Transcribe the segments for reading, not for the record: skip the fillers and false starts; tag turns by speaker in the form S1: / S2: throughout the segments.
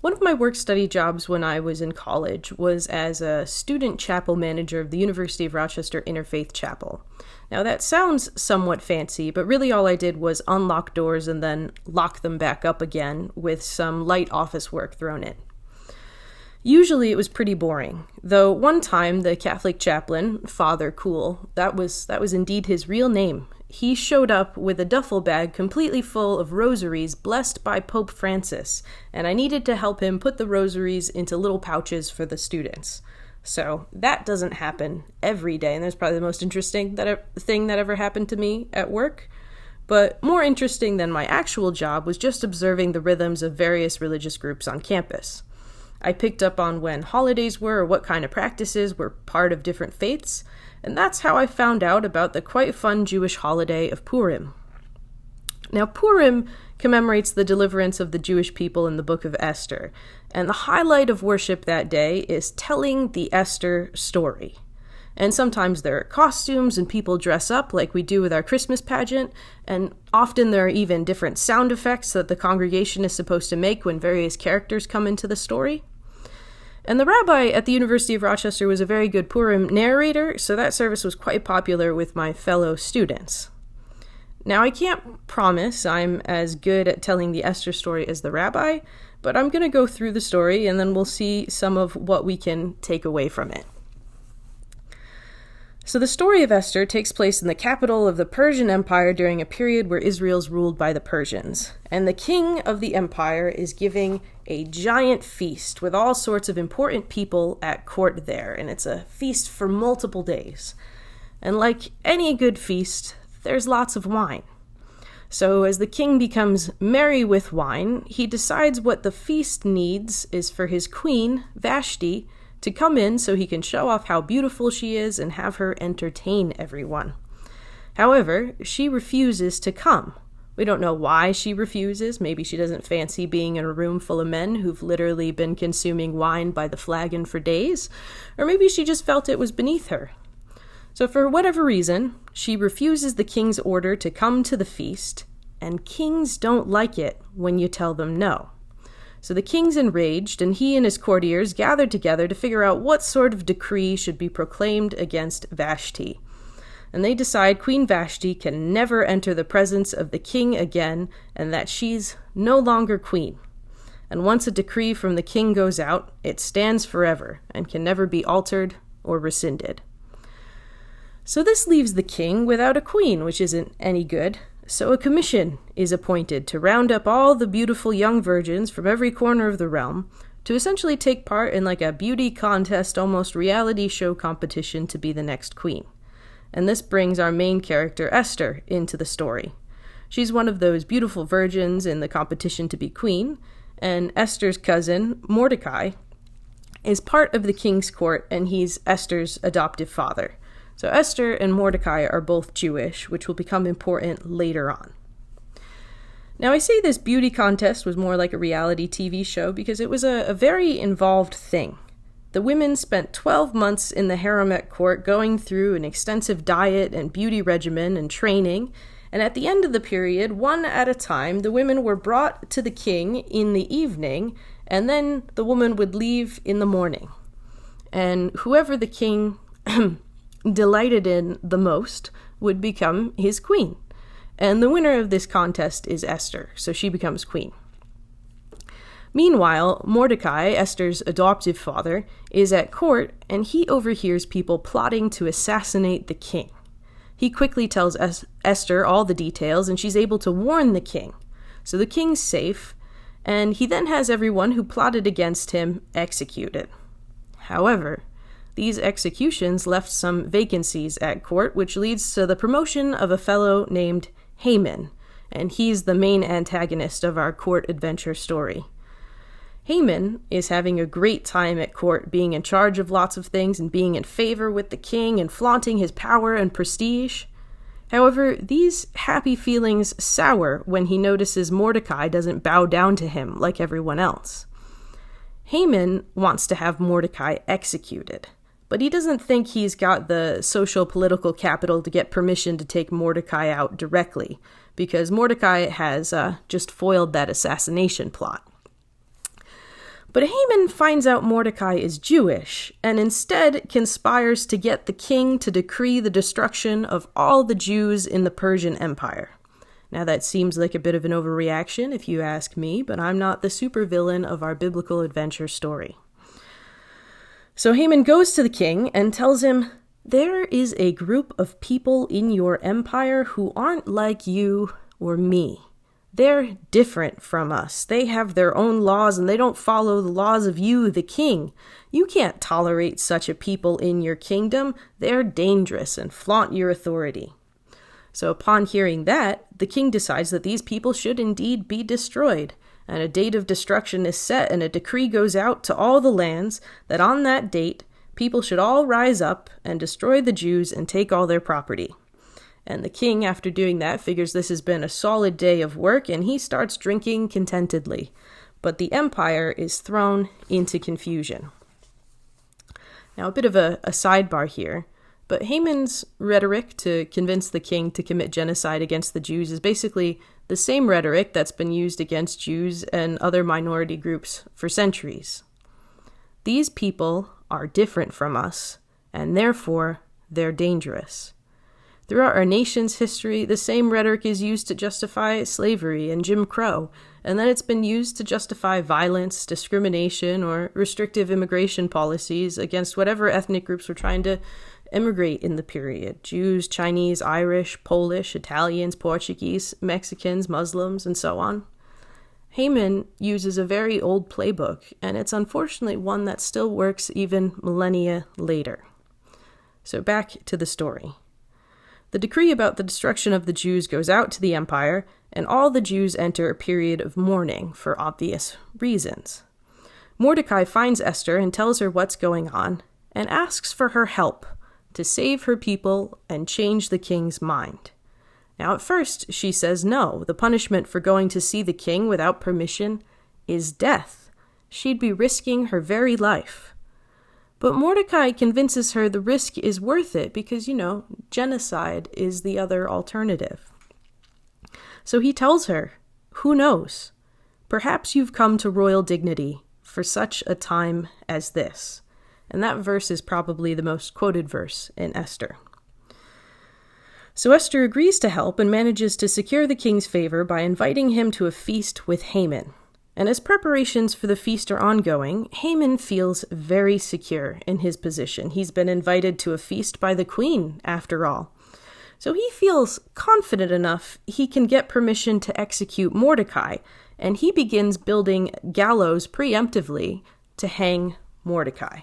S1: One of my work-study jobs when I was in college was as a student chapel manager of the University of Rochester Interfaith Chapel. Now that sounds somewhat fancy, but really all I did was unlock doors and then lock them back up again with some light office work thrown in. Usually it was pretty boring, though one time the Catholic chaplain, Father Cool, that was indeed his real name. He showed up with a duffel bag completely full of rosaries blessed by Pope Francis, and I needed to help him put the rosaries into little pouches for the students. So that doesn't happen every day, and that's probably the most interesting thing that ever happened to me at work. But more interesting than my actual job was just observing the rhythms of various religious groups on campus. I picked up on when holidays were or what kind of practices were part of different faiths, and that's how I found out about the quite fun Jewish holiday of Purim. Now, Purim commemorates the deliverance of the Jewish people in the book of Esther, and the highlight of worship that day is telling the Esther story. And sometimes there are costumes and people dress up like we do with our Christmas pageant, and often there are even different sound effects that the congregation is supposed to make when various characters come into the story. And the rabbi at the University of Rochester was a very good Purim narrator, so that service was quite popular with my fellow students. Now, I can't promise I'm as good at telling the Esther story as the rabbi, but I'm going to go through the story and then we'll see some of what we can take away from it. So the story of Esther takes place in the capital of the Persian Empire during a period where Israel's ruled by the Persians. And the king of the empire is giving a giant feast with all sorts of important people at court there. And it's a feast for multiple days. And like any good feast, there's lots of wine. So as the king becomes merry with wine, he decides what the feast needs is for his queen, Vashti, to come in so he can show off how beautiful she is and have her entertain everyone. However, she refuses to come. We don't know why she refuses. Maybe she doesn't fancy being in a room full of men who've literally been consuming wine by the flagon for days, or maybe she just felt it was beneath her. So for whatever reason, she refuses the king's order to come to the feast, and kings don't like it when you tell them no. So the king's enraged, and he and his courtiers gathered together to figure out what sort of decree should be proclaimed against Vashti. And they decide Queen Vashti can never enter the presence of the king again, and that she's no longer queen. And once a decree from the king goes out, it stands forever and can never be altered or rescinded. So this leaves the king without a queen, which isn't any good. So a commission is appointed to round up all the beautiful young virgins from every corner of the realm to essentially take part in like a beauty contest, almost reality show competition to be the next queen. And this brings our main character, Esther, into the story. She's one of those beautiful virgins in the competition to be queen, and Esther's cousin, Mordecai, is part of the king's court, and he's Esther's adoptive father. So Esther and Mordecai are both Jewish, which will become important later on. Now, I say this beauty contest was more like a reality TV show because it was a very involved thing. The women spent 12 months in the harem at court going through an extensive diet and beauty regimen and training, and at the end of the period, one at a time, the women were brought to the king in the evening, and then the woman would leave in the morning. And whoever the king delighted in the most would become his queen. And the winner of this contest is Esther, so she becomes queen. Meanwhile, Mordecai, Esther's adoptive father, is at court, and he overhears people plotting to assassinate the king. He quickly tells Esther all the details, and she's able to warn the king. So the king's safe, and he then has everyone who plotted against him executed. However, these executions left some vacancies at court, which leads to the promotion of a fellow named Haman, and he's the main antagonist of our court adventure story. Haman is having a great time at court, being in charge of lots of things and being in favor with the king and flaunting his power and prestige. However, these happy feelings sour when he notices Mordecai doesn't bow down to him like everyone else. Haman wants to have Mordecai executed, but he doesn't think he's got the social political capital to get permission to take Mordecai out directly, because Mordecai has just foiled that assassination plot. But Haman finds out Mordecai is Jewish, and instead conspires to get the king to decree the destruction of all the Jews in the Persian Empire. Now that seems like a bit of an overreaction if you ask me, but I'm not the supervillain of our biblical adventure story. So Haman goes to the king and tells him, "There is a group of people in your empire who aren't like you or me. They're different from us. They have their own laws and they don't follow the laws of you, the king. You can't tolerate such a people in your kingdom. They're dangerous and flaunt your authority." So upon hearing that, the king decides that these people should indeed be destroyed. And a date of destruction is set, and a decree goes out to all the lands that on that date, people should all rise up and destroy the Jews and take all their property. And the king, after doing that, figures this has been a solid day of work, and he starts drinking contentedly. But the empire is thrown into confusion. Now, a bit of a sidebar here, but Haman's rhetoric to convince the king to commit genocide against the Jews is basically the same rhetoric that's been used against Jews and other minority groups for centuries. These people are different from us, and therefore they're dangerous. Throughout our nation's history, the same rhetoric is used to justify slavery and Jim Crow, and then it's been used to justify violence, discrimination, or restrictive immigration policies against whatever ethnic groups were trying to immigrate in the period: Jews, Chinese, Irish, Polish, Italians, Portuguese, Mexicans, Muslims, and so on. Haman uses a very old playbook, and it's unfortunately one that still works even millennia later. So back to the story. The decree about the destruction of the Jews goes out to the empire, and all the Jews enter a period of mourning for obvious reasons. Mordecai finds Esther and tells her what's going on, and asks for her help to save her people and change the king's mind. Now, at first, she says no. The punishment for going to see the king without permission is death. She'd be risking her very life. But Mordecai convinces her the risk is worth it because, genocide is the other alternative. So he tells her, "Who knows? Perhaps you've come to royal dignity for such a time as this." And that verse is probably the most quoted verse in Esther. So Esther agrees to help and manages to secure the king's favor by inviting him to a feast with Haman. And as preparations for the feast are ongoing, Haman feels very secure in his position. He's been invited to a feast by the queen, after all. So he feels confident enough he can get permission to execute Mordecai, and he begins building gallows preemptively to hang Mordecai.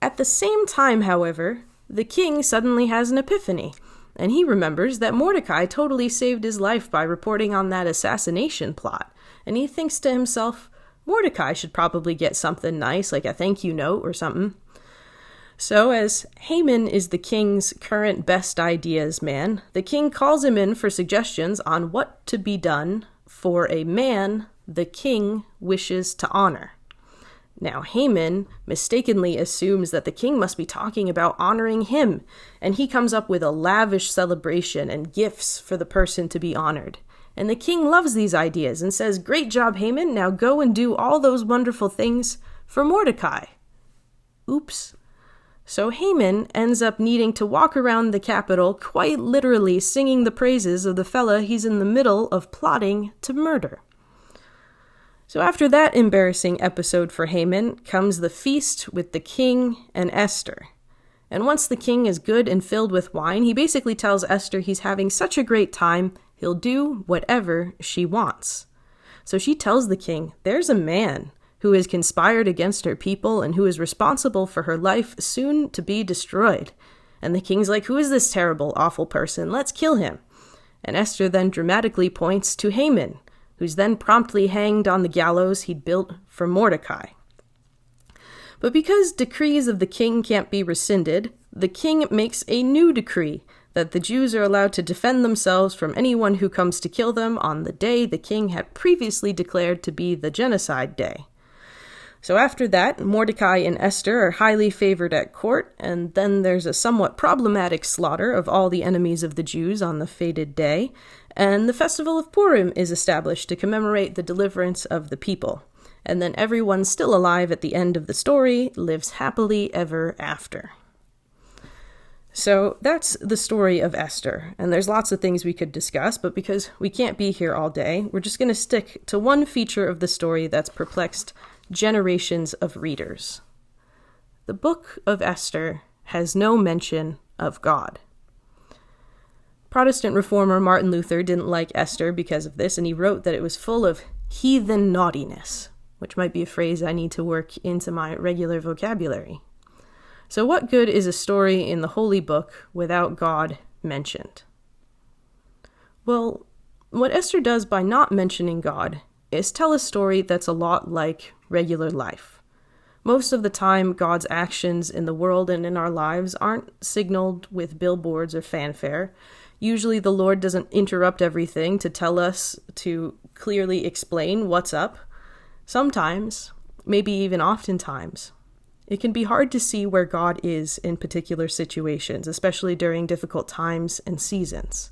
S1: At the same time, however, the king suddenly has an epiphany, and he remembers that Mordecai totally saved his life by reporting on that assassination plot, and he thinks to himself, Mordecai should probably get something nice, like a thank you note or something. So, as Haman is the king's current best ideas man, the king calls him in for suggestions on what to be done for a man the king wishes to honor. Now, Haman mistakenly assumes that the king must be talking about honoring him, and he comes up with a lavish celebration and gifts for the person to be honored. And the king loves these ideas and says, "Great job, Haman, now go and do all those wonderful things for Mordecai." Oops. So Haman ends up needing to walk around the capital, quite literally singing the praises of the fella he's in the middle of plotting to murder. So after that embarrassing episode for Haman comes the feast with the king and Esther. And once the king is good and filled with wine, he basically tells Esther he's having such a great time, he'll do whatever she wants. So she tells the king, there's a man who has conspired against her people and who is responsible for her life soon to be destroyed. And the king's like, who is this terrible, awful person? Let's kill him. And Esther then dramatically points to Haman, who's then promptly hanged on the gallows he'd built for Mordecai. But because decrees of the king can't be rescinded, the king makes a new decree that the Jews are allowed to defend themselves from anyone who comes to kill them on the day the king had previously declared to be the genocide day. So after that, Mordecai and Esther are highly favored at court, and then there's a somewhat problematic slaughter of all the enemies of the Jews on the fated day, and the festival of Purim is established to commemorate the deliverance of the people. and then everyone still alive at the end of the story lives happily ever after. So that's the story of Esther, and there's lots of things we could discuss, but because we can't be here all day, we're just going to stick to one feature of the story that's perplexed generations of readers. The book of Esther has no mention of God. Protestant reformer Martin Luther didn't like Esther because of this, and he wrote that it was full of heathen naughtiness, which might be a phrase I need to work into my regular vocabulary. So what good is a story in the Holy Book without God mentioned? Well, what Esther does by not mentioning God is tell a story that's a lot like regular life. Most of the time, God's actions in the world and in our lives aren't signaled with billboards or fanfare. Usually the Lord doesn't interrupt everything to tell us to clearly explain what's up. Sometimes, maybe even oftentimes, it can be hard to see where God is in particular situations, especially during difficult times and seasons.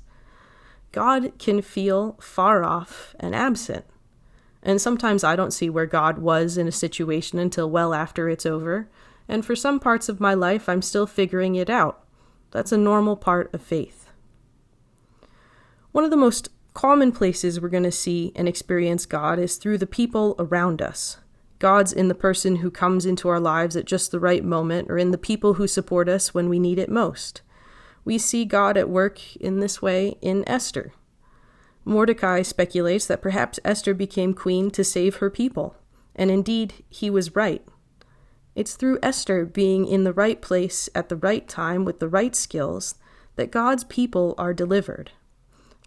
S1: God can feel far off and absent. And sometimes I don't see where God was in a situation until well after it's over. And for some parts of my life, I'm still figuring it out. That's a normal part of faith. One of the most common places we're going to see and experience God is through the people around us. God's in the person who comes into our lives at just the right moment, or in the people who support us when we need it most. We see God at work in this way in Esther. Mordecai speculates that perhaps Esther became queen to save her people, and indeed, he was right. It's through Esther being in the right place at the right time with the right skills that God's people are delivered.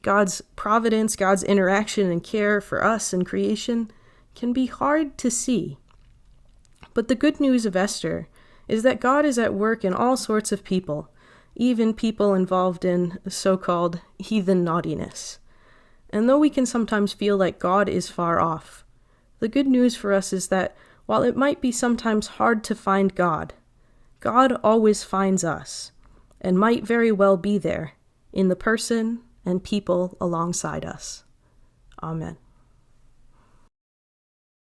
S1: God's providence, God's interaction and care for us and creation can be hard to see. But the good news of Esther is that God is at work in all sorts of people, even people involved in so-called heathen naughtiness. And though we can sometimes feel like God is far off, the good news for us is that while it might be sometimes hard to find God, God always finds us, and might very well be there in the person and people alongside us. Amen.